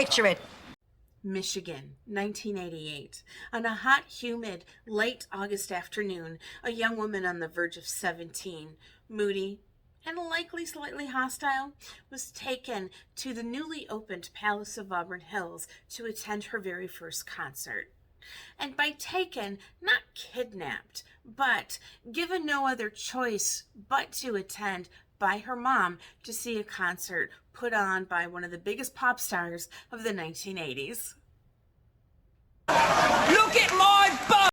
Picture it. Michigan, 1988. On a hot, humid, late August afternoon, a young woman on the verge of 17, moody, and likely slightly hostile, was taken to the newly opened Palace of Auburn Hills to attend her very first concert. And by taken, not kidnapped, but given no other choice but to attend by her mom to see a concert put on by one of the biggest pop stars of the 1980s. Look at my butt!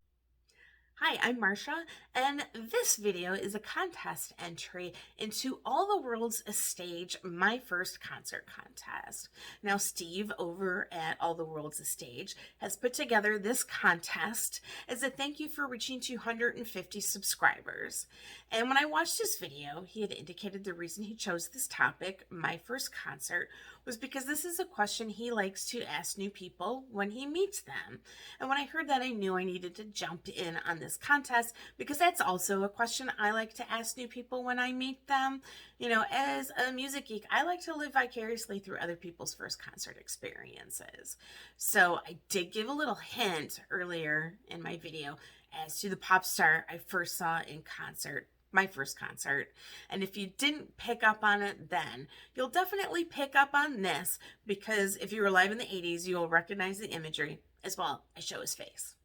Hi, I'm Marsha, and this video is a contest entry into All the World's a Stage, my first concert contest. Now, Steve over at All the World's a Stage has put together this contest as a thank you for reaching 250 subscribers. And when I watched his video, he had indicated the reason he chose this topic, my first concert, was because this is a question he likes to ask new people when he meets them. And when I heard that, I knew I needed to jump in on this contest because that's also a question I like to ask new people when I meet them. You know, as a music geek, I like to live vicariously through other people's first concert experiences. So I did give a little hint earlier in my video as to the pop star I first saw in concert, my first concert. And if you didn't pick up on it then, you'll definitely pick up on this, because if you were alive in the 80s, you'll recognize the imagery as well as show his face.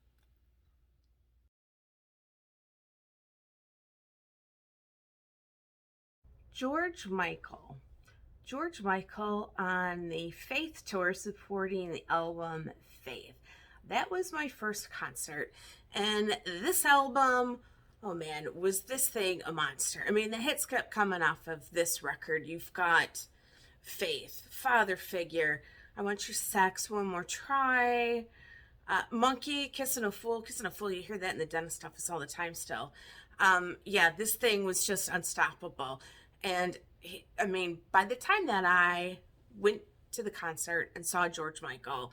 George Michael. George Michael on the Faith tour supporting the album Faith. That was my first concert. And this album, oh man, was this thing a monster. I mean, the hits kept coming off of this record. You've got Faith, Father Figure, I Want Your Sex, One More Try, Monkey, Kissing a Fool. Kissing a Fool, you hear that in the dentist office all the time still. Yeah, this thing was just unstoppable. And I mean, by the time that I went to the concert and saw George Michael,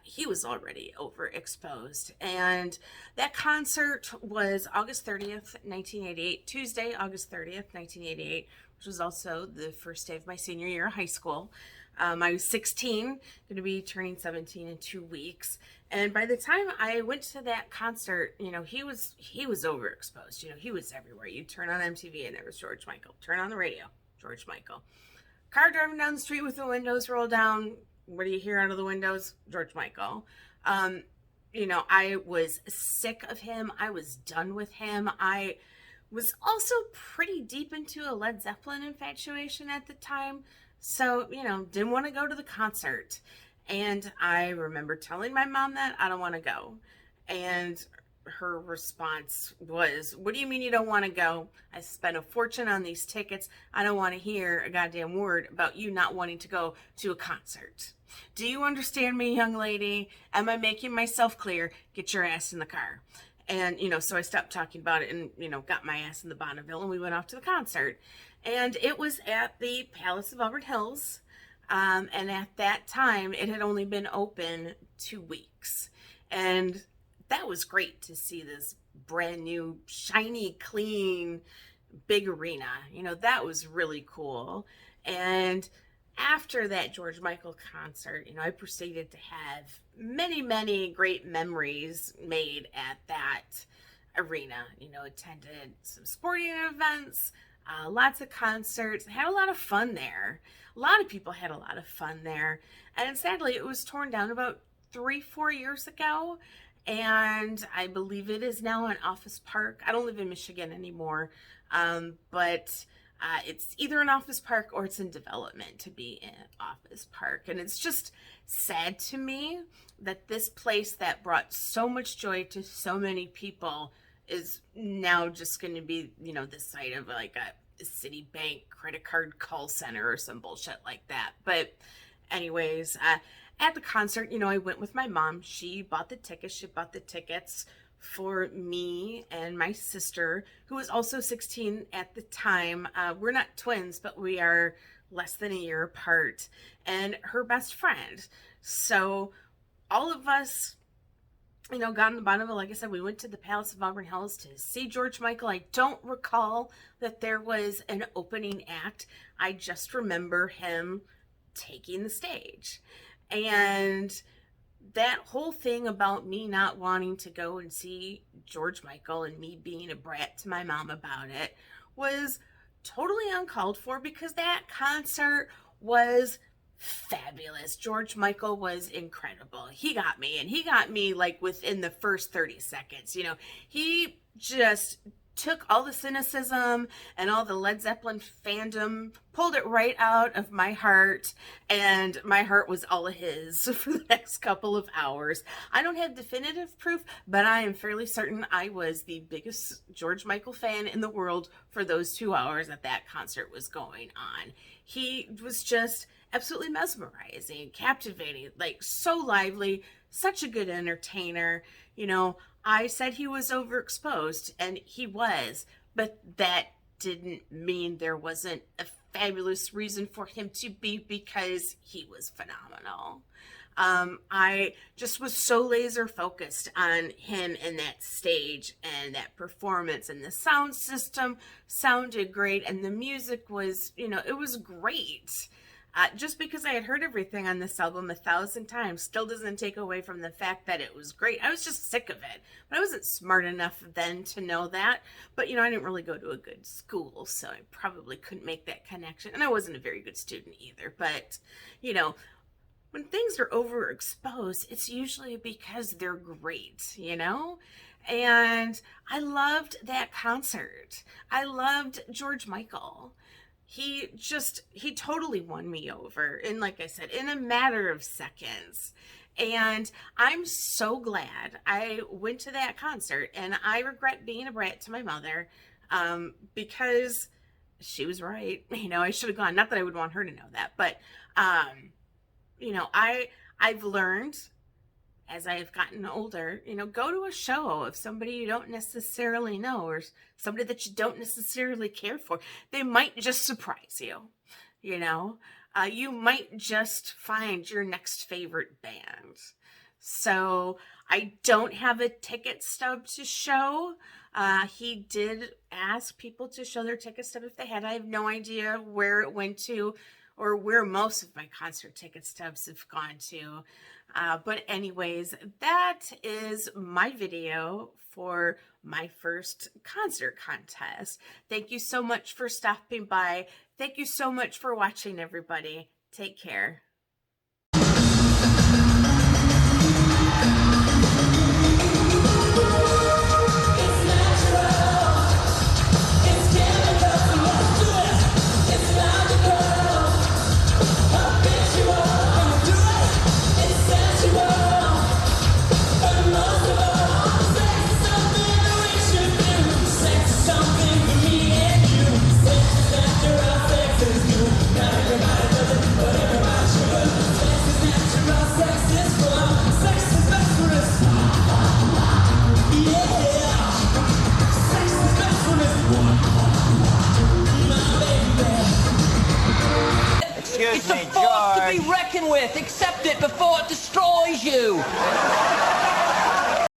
he was already overexposed. And that concert was August 30th, 1988, Tuesday, August 30th, 1988, which was also the first day of my senior year of high school. I was 16, going to be turning 17 in 2 weeks. And by the time I went to that concert, you know, he was overexposed. You know, he was everywhere. You turn on MTV and there was George Michael. Turn on the radio, George Michael. Car driving down the street with the windows rolled down. What do you hear out of the windows? George Michael. You know, I was sick of him. I was done with him. I was also pretty deep into a Led Zeppelin infatuation at the time. So, you know, didn't want to go to the concert. And I remember telling my mom that I don't want to go. And her response was, what do you mean you don't want to go? I spent a fortune on these tickets. I don't want to hear a goddamn word about you not wanting to go to a concert. Do you understand me, young lady? Am I making myself clear? Get your ass in the car. And, you know, so I stopped talking about it and, you know, got my ass in the Bonneville and we went off to the concert. And it was at the Palace of Auburn Hills. And at that time, it had only been open 2 weeks. And that was great to see this brand new, shiny, clean, big arena. You know, that was really cool. And after that George Michael concert, you know, I proceeded to have many, many great memories made at that arena. You know, attended some sporting events, lots of concerts, had a lot of fun there. A lot of people had a lot of fun there. And sadly, it was torn down about 3-4 years ago. And I believe it is now an office park. I don't live in Michigan anymore, but it's either an office park or it's in development to be an office park. And it's just sad to me that this place that brought so much joy to so many people is now just going to be, you know, the site of like a Citibank credit card call center or some bullshit like that. But anyways, at the concert, you know, I went with my mom. She bought the tickets. She bought the tickets for me and my sister, who was also 16 at the time. We're not twins, but we are less than a year apart, and her best friend. So all of us, you know, got on the bottom of, like I said, we went to the Palace of Auburn Hills to see George Michael. I don't recall that there was an opening act. I just remember him taking the stage. And that whole thing about me not wanting to go and see George Michael and me being a brat to my mom about it was totally uncalled for, because that concert was fabulous. George Michael was incredible. He got me, and he got me like within the first 30 seconds. You know, he just took all the cynicism and all the Led Zeppelin fandom, pulled it right out of my heart, and my heart was all his for the next couple of hours. I don't have definitive proof, but I am fairly certain I was the biggest George Michael fan in the world for those 2 hours that that concert was going on. He was just absolutely mesmerizing, captivating, like so lively, such a good entertainer. You know, I said he was overexposed, and he was, but that didn't mean there wasn't a fabulous reason for him to be, because he was phenomenal. I just was so laser focused on him and that stage and that performance, and the sound system sounded great, and the music was, you know, it was great. Just because I had heard everything on this album 1,000 times still doesn't take away from the fact that it was great. I was just sick of it, but I wasn't smart enough then to know that. But, you know, I didn't really go to a good school, so I probably couldn't make that connection. And I wasn't a very good student either. But, you know, when things are overexposed, it's usually because they're great, you know? And I loved that concert. I loved George Michael. He totally won me over. And like I said, in a matter of seconds. And I'm so glad I went to that concert, and I regret being a brat to my mother, because she was right. You know, I should have gone. Not that I would want her to know that, but, you know, I've learned as I have gotten older, you know, go to a show of somebody you don't necessarily know, or somebody that you don't necessarily care for. They might just surprise you, you know. You might just find your next favorite band. So I don't have a ticket stub to show. He did ask people to show their ticket stub if they had. I have no idea where it went to, or where most of my concert ticket stubs have gone to. But anyways, that is my video for my first concert contest. Thank you so much for stopping by. Thank you so much for watching, everybody. Take care. It's a force to be reckoned with. Accept it before it destroys you.